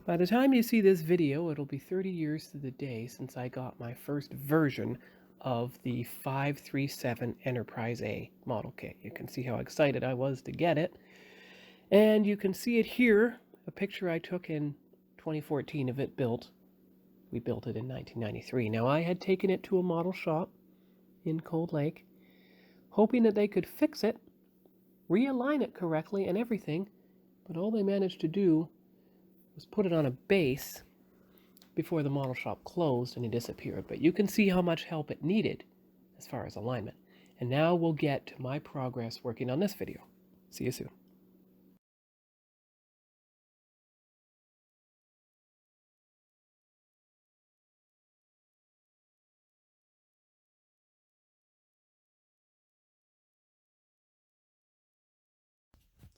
By the time you see this video, it'll be 30 years to the day since I got my first version of the 537 Enterprise A model kit. You can see how excited I was to get it. And you can see it here, a picture I took in 2014 of it built. We built it in 1993. Now, I had taken it to a model shop in Cold Lake, hoping that they could fix it, realign it correctly and everything, but all they managed to do was put it on a base before the model shop closed and he disappeared. But you can see how much help it needed as far as alignment. And now we'll get to my progress working on this video. See you soon.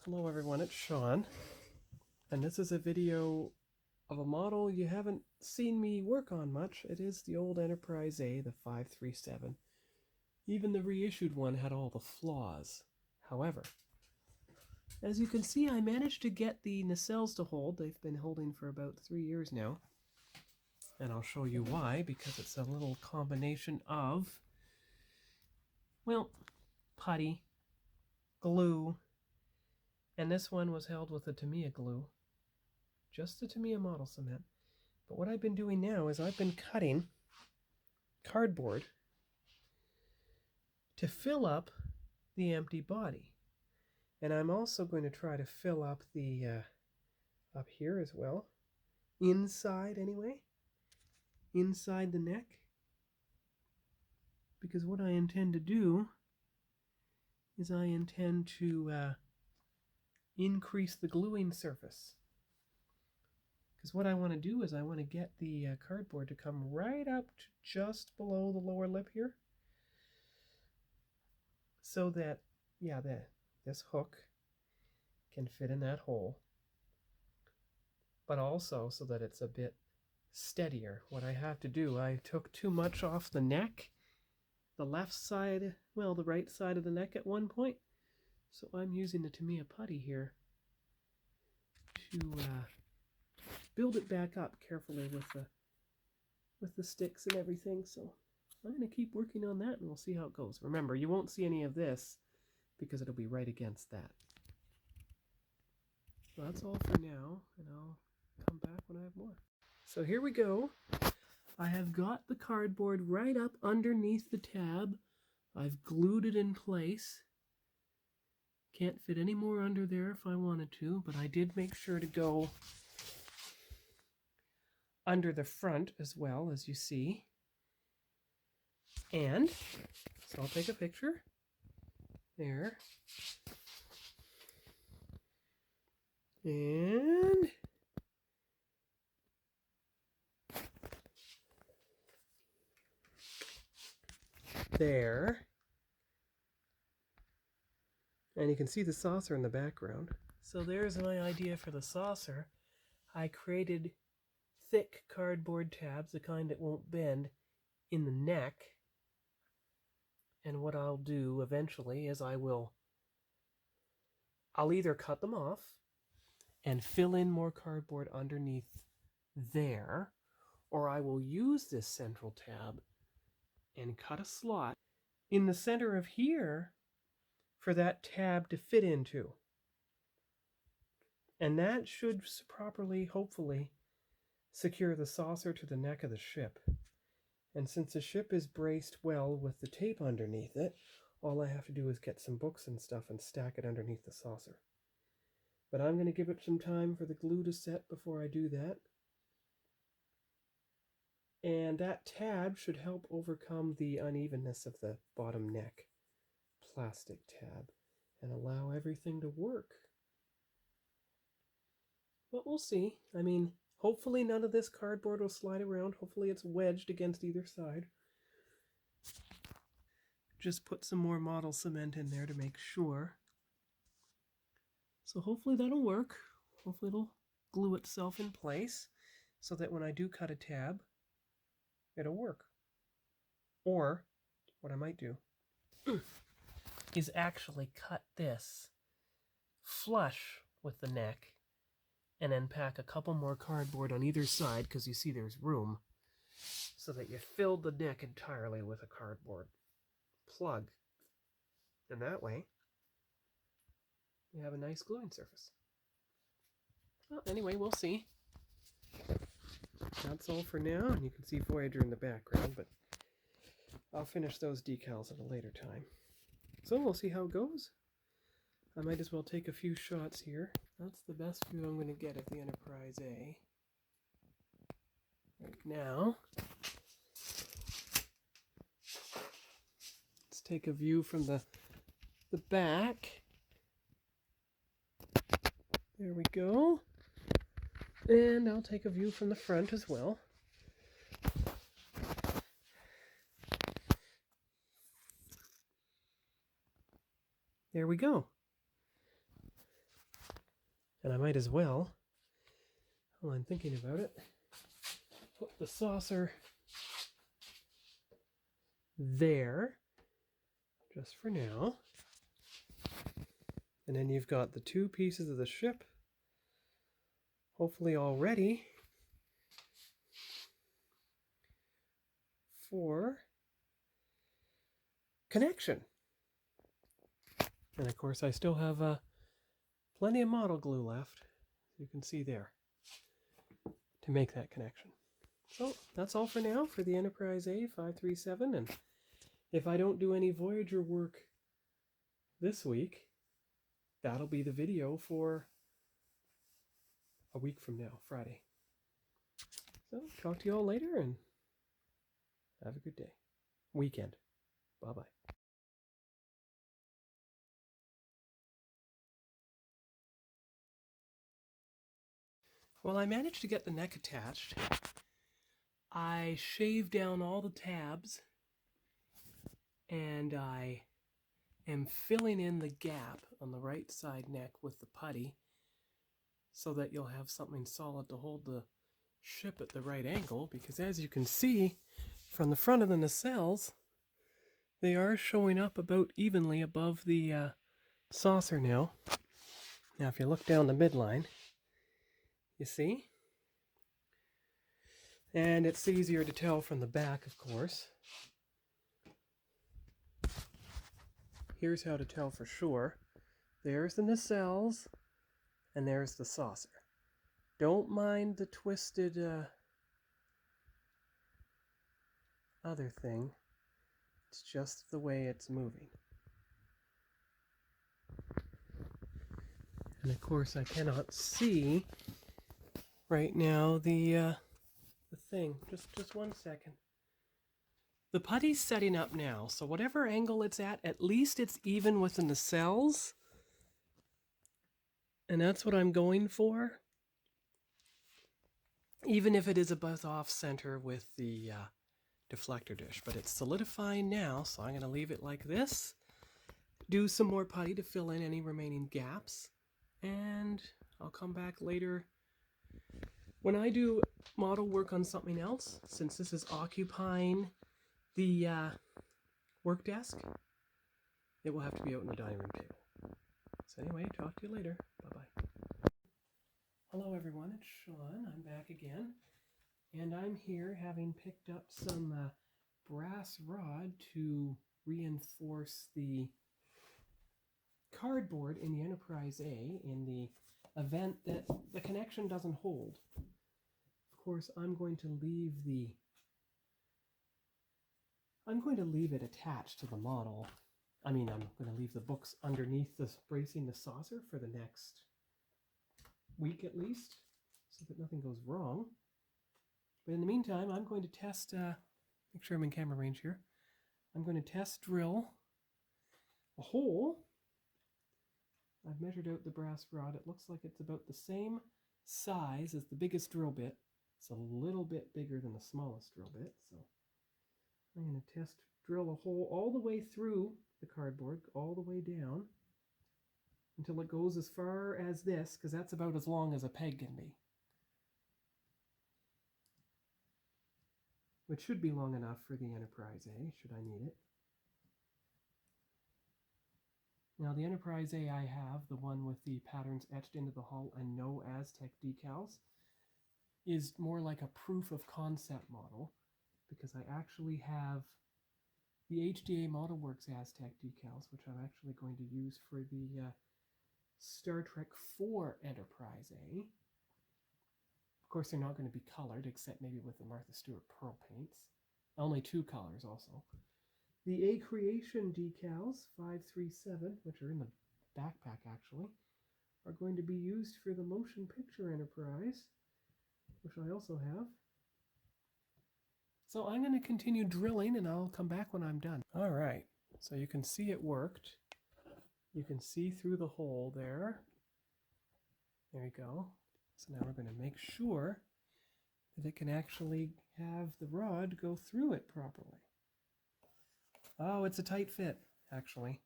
Hello everyone, it's Sean. And this is a video of a model you haven't seen me work on much. It is the old Enterprise A, the 537. Even the reissued one had all the flaws. However, as you can see, I managed to get the nacelles to hold. They've been holding for about 3 years now. And I'll show you why, because it's a little combination of, well, putty, glue, and this one was held with the Tamiya glue. Just the Tamiya model cement. But what I've been doing now is I've been cutting cardboard to fill up the empty body. And I'm also going to try to fill up the, up here as well. Inside anyway. Inside the neck. Because what I intend to do is I intend to increase the gluing surface. Because what I want to do is I want to get the cardboard to come right up to just below the lower lip here. So that, yeah, this hook can fit in that hole. But also so that it's a bit steadier. What I have to do, I took too much off the neck. The left side, well, the right side of the neck at one point. So I'm using the Tamiya putty here to build it back up carefully with the sticks and everything. So I'm going to keep working on that and we'll see how it goes. Remember, you won't see any of this because it'll be right against that. So that's all for now, and I'll come back when I have more. So here we go. I have got the cardboard right up underneath the tab. I've glued it in place. Can't fit any more under there if I wanted to, but I did make sure to go under the front as well, as you see. And so I'll take a picture. There. And there. And you can see the saucer in the background. So there's my idea for the saucer. I created thick cardboard tabs, the kind that won't bend, in the neck. And what I'll do eventually is I'll either cut them off and fill in more cardboard underneath there, or I will use this central tab and cut a slot in the center of here for that tab to fit into. And that should properly, hopefully, secure the saucer to the neck of the ship. And since the ship is braced well with the tape underneath it, all I have to do is get some books and stuff and stack it underneath the saucer. But I'm going to give it some time for the glue to set before I do that. And that tab should help overcome the unevenness of the bottom neck plastic tab and allow everything to work. But we'll see. I mean, hopefully none of this cardboard will slide around. Hopefully it's wedged against either side. Just put some more model cement in there to make sure. So hopefully that'll work. Hopefully it'll glue itself in place so that when I do cut a tab, it'll work. Or what I might do is actually cut this flush with the neck and then pack a couple more cardboard on either side, because you see there's room, so that you filled the neck entirely with a cardboard plug. And that way, you have a nice gluing surface. Well, anyway, we'll see. That's all for now, and you can see Voyager in the background, but I'll finish those decals at a later time. So we'll see how it goes. I might as well take a few shots here. That's the best view I'm going to get of the Enterprise A. Right now, let's take a view from the back. There we go. And I'll take a view from the front as well. There we go. And I might as well, while I'm thinking about it, put the saucer there, just for now. And then you've got the two pieces of the ship, hopefully all ready for connection. And of course I still have plenty of model glue left, you can see there, to make that connection. So that's all for now for the Enterprise A 537, and if I don't do any Voyager work this week, that'll be the video for a week from now, Friday. So talk to you all later, and have a good day. Weekend. Bye-bye. Well, I managed to get the neck attached. I shaved down all the tabs, and I am filling in the gap on the right side neck with the putty, so that you'll have something solid to hold the ship at the right angle, because as you can see from the front of the nacelles, they are showing up about evenly above the saucer now. Now if you look down the midline, you see? And it's easier to tell from the back, of course. Here's how to tell for sure. There's the nacelles, and there's the saucer. Don't mind the twisted other thing. It's just the way it's moving. And of course I cannot see right now the thing. Just 1 second. The putty's setting up now, so whatever angle it's at least it's even with the nacelles. And that's what I'm going for. Even if it is a bit off center with the deflector dish. But it's solidifying now, so I'm going to leave it like this. Do some more putty to fill in any remaining gaps. And I'll come back later. When I do model work on something else, since this is occupying the work desk, it will have to be out in the dining room table. So anyway, talk to you later. Bye-bye. Hello everyone, it's Sean. I'm back again. And I'm here having picked up some brass rod to reinforce the cardboard in the Enterprise A in the event that the connection doesn't hold. Of course, I'm going to leave it attached to the model. I'm going to leave the books underneath this, bracing the saucer for the next week at least, so that nothing goes wrong. But in the meantime, I'm going to test, make sure I'm in camera range here. I'm going to test drill a hole. I've measured out the brass rod. It looks like it's about the same size as the biggest drill bit. It's a little bit bigger than the smallest drill bit, so I'm going to drill a hole all the way through the cardboard, all the way down, until it goes as far as this, because that's about as long as a peg can be. Which should be long enough for the Enterprise A, should I need it. Now the Enterprise A I have, the one with the patterns etched into the hull and no Aztec decals, is more like a proof of concept model, because I actually have the HDA ModelWorks Aztec decals, which I'm actually going to use for the Star Trek IV Enterprise A. Of course, they're not going to be colored, except maybe with the Martha Stewart Pearl paints. Only 2 colors also. The A Creation decals, 537, which are in the backpack actually, are going to be used for the Motion Picture Enterprise, which I also have. So I'm going to continue drilling and I'll come back when I'm done. All right, so you can see it worked. You can see through the hole there. There you go. So now we're going to make sure that it can actually have the rod go through it properly. Oh, it's a tight fit, actually.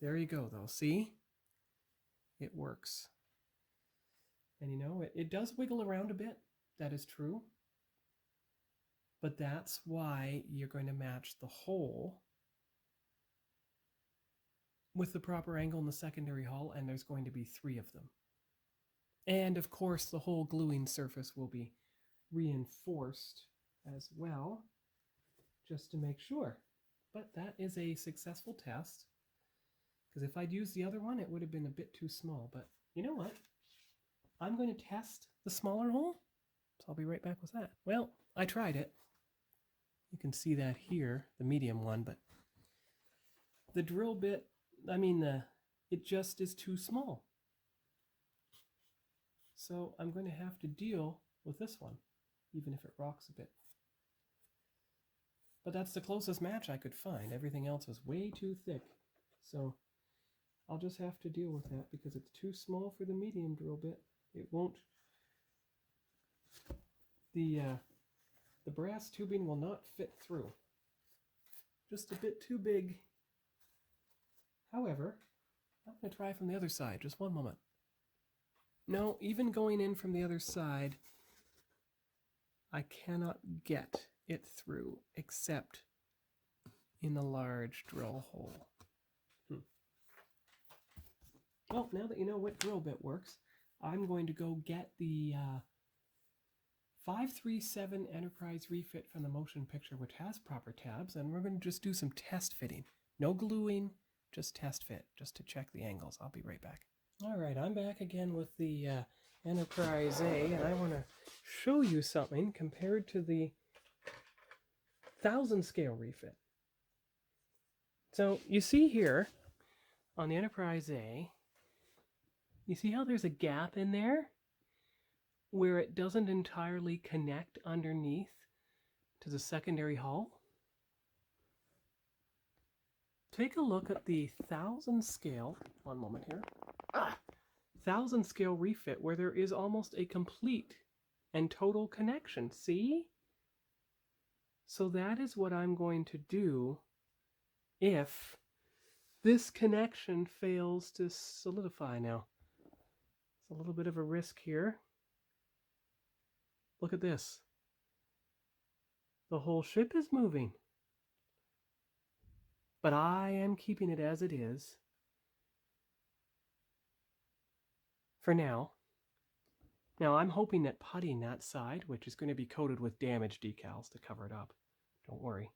There you go, though. See? It works. And you know, it does wiggle around a bit. That is true. But that's why you're going to match the hole with the proper angle in the secondary hull, and there's going to be 3 of them. And of course, the whole gluing surface will be reinforced as well, just to make sure. But that is a successful test, because if I'd used the other one, it would have been a bit too small. But you know what? I'm going to test the smaller hole, so I'll be right back with that. Well, I tried it. You can see that here, the medium one, but the drill bit, it just is too small. So I'm going to have to deal with this one, even if it rocks a bit. But that's the closest match I could find. Everything else was way too thick. So I'll just have to deal with that because it's too small for the medium drill bit. It won't, the brass tubing will not fit through. Just a bit too big. However, I'm going to try from the other side. Just one moment. No, even going in from the other side, I cannot get it through except in the large drill hole. Well, now that you know what drill bit works, I'm going to go get the 537 Enterprise refit from the Motion Picture, which has proper tabs, and we're going to just do some test fitting. No gluing, just test fit, just to check the angles. I'll be right back. All right, I'm back again with the Enterprise A, and I want to show you something compared to the 1000 scale refit. So you see here on the Enterprise A, you see how there's a gap in there where it doesn't entirely connect underneath to the secondary hull? Take a look at the 1000 scale, one moment here, 1000 scale refit where there is almost a complete and total connection. See? So that is what I'm going to do if this connection fails to solidify now. It's a little bit of a risk here. Look at this. The whole ship is moving. But I am keeping it as it is for now. Now I'm hoping that puttying that side, which is going to be coated with damage decals to cover it up, don't worry,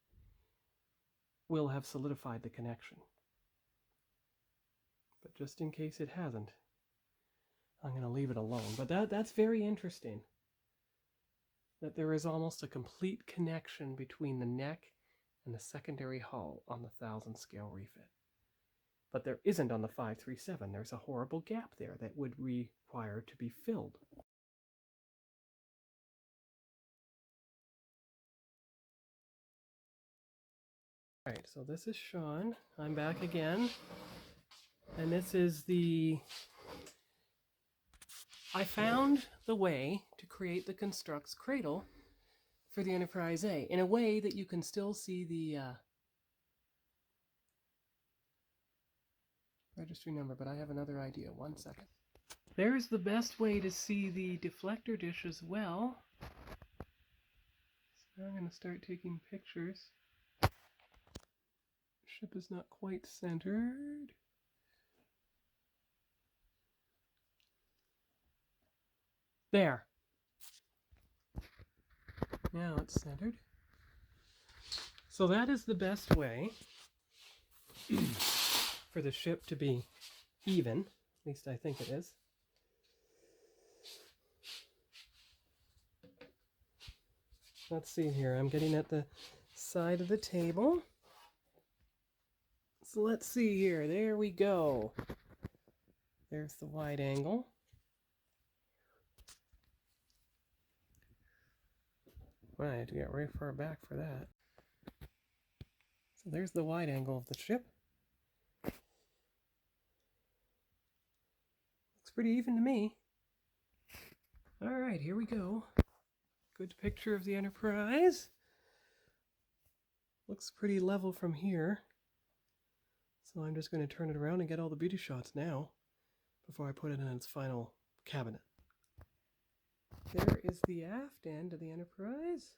will have solidified the connection. But just in case it hasn't, I'm going to leave it alone. But that's very interesting, that there is almost a complete connection between the neck and the secondary hull on the 1000 scale refit. But there isn't on the 537. There's a horrible gap there that would require to be filled. All right, so this is Sean. I'm back again. And this is I found the way to create the Construx cradle for the Enterprise A in a way that you can still see the registry number, but I have another idea. 1 second. There's the best way to see the deflector dish as well. So I'm going to start taking pictures. Ship is not quite centered. There. Now it's centered. So that is the best way for the ship to be even. At least I think it is. Let's see here. I'm getting at the side of the table. So let's see here. There we go. There's the wide angle. Well, I had to get very far back for that. So there's the wide angle of the ship. Looks pretty even to me. All right, here we go. Good picture of the Enterprise. Looks pretty level from here. So I'm just going to turn it around and get all the beauty shots now before I put it in its final cabinet. There is the aft end of the Enterprise.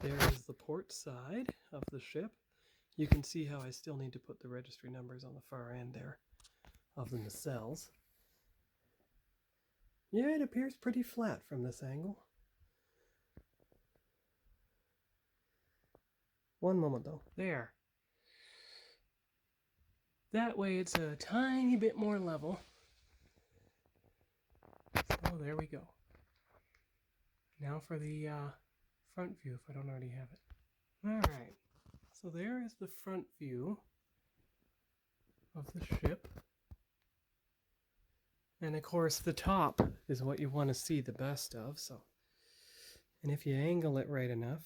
There is the port side of the ship. You can see how I still need to put the registry numbers on the far end there of the nacelles. Yeah, it appears pretty flat from this angle. One moment though. There. That way it's a tiny bit more level. So there we go. Now for the front view, if I don't already have it. Alright, so there is the front view of the ship. And of course the top is what you want to see the best of. And if you angle it right enough,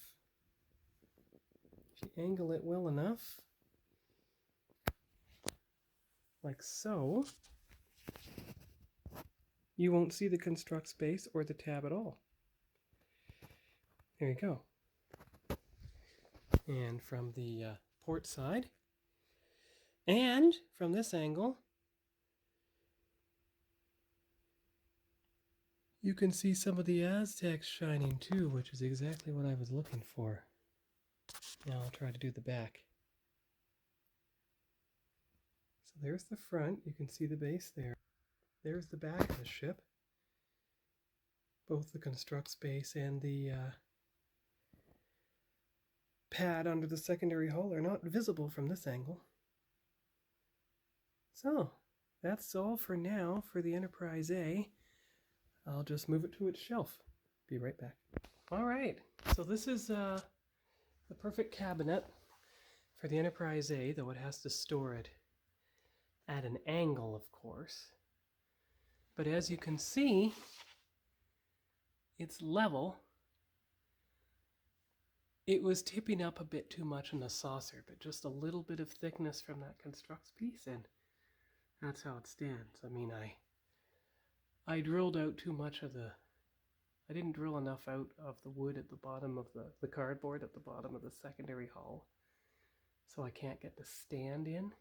if you angle it well enough, like so, you won't see the construct space or the tab at all. There you go. And from the port side, and from this angle, you can see some of the Aztecs shining too, which is exactly what I was looking for. Now I'll try to do the back. So there's the front, you can see the base there. There's the back of the ship. Both the construct space and the pad under the secondary hull are not visible from this angle. So that's all for now for the Enterprise A. I'll just move it to its shelf. Be right back. All right, so this is the perfect cabinet for the Enterprise A, though it has to store it at an angle, of course. But as you can see, it's level. It was tipping up a bit too much in the saucer, but just a little bit of thickness from that construct piece, and that's how it stands. I mean, I drilled out too much of I didn't drill enough out of the wood at the bottom of the cardboard at the bottom of the secondary hull, so I can't get the stand in.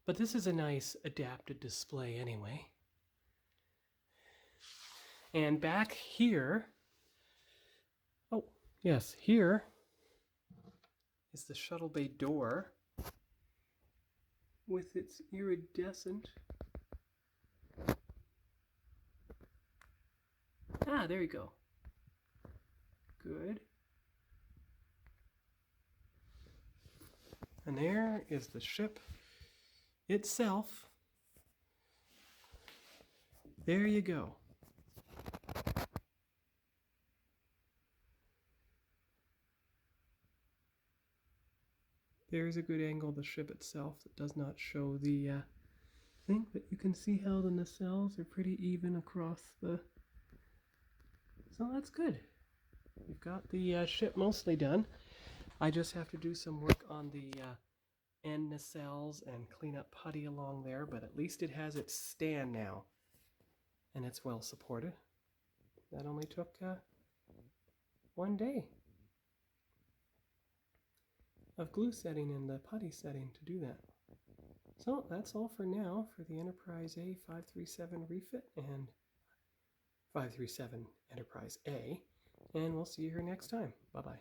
But this is a nice adapted display anyway. And back here, oh yes, here is the shuttle bay door with its iridescent. Ah, there you go. Good. And there is the ship itself. There you go. There's a good angle of the ship itself that does not show the thing, but you can see how the nacelles are pretty even across the... So that's good. We've got the ship mostly done. I just have to do some work on the end nacelles and clean up putty along there, but at least it has its stand now, and it's well supported. That only took one day of glue setting and the putty setting to do that. So that's all for now for the Enterprise A 537 refit and 537 Enterprise A, and we'll see you here next time. Bye-bye.